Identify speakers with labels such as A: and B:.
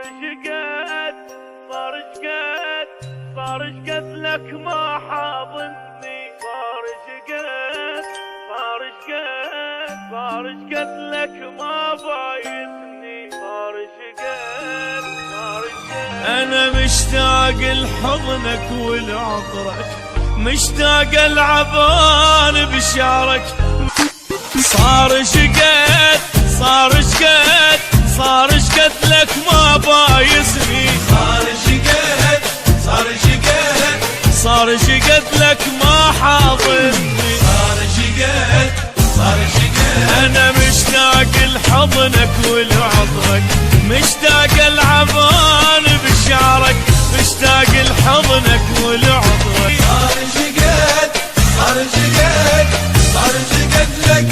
A: شقد صار شقد لك ما حاضني، صار شقد لك ما بايثني، صار شقد انا مشتاق لحضنك ولعطرك، مشتاق العبان بشعرك. صار شقد لك ما بايسني، صار شقد لك ما حاضني، انا مشتاق لحضنك ولعطرك، مشتاق العبان بشعرك، مشتاق لحضنك ولعطرك.
B: صار شقد لك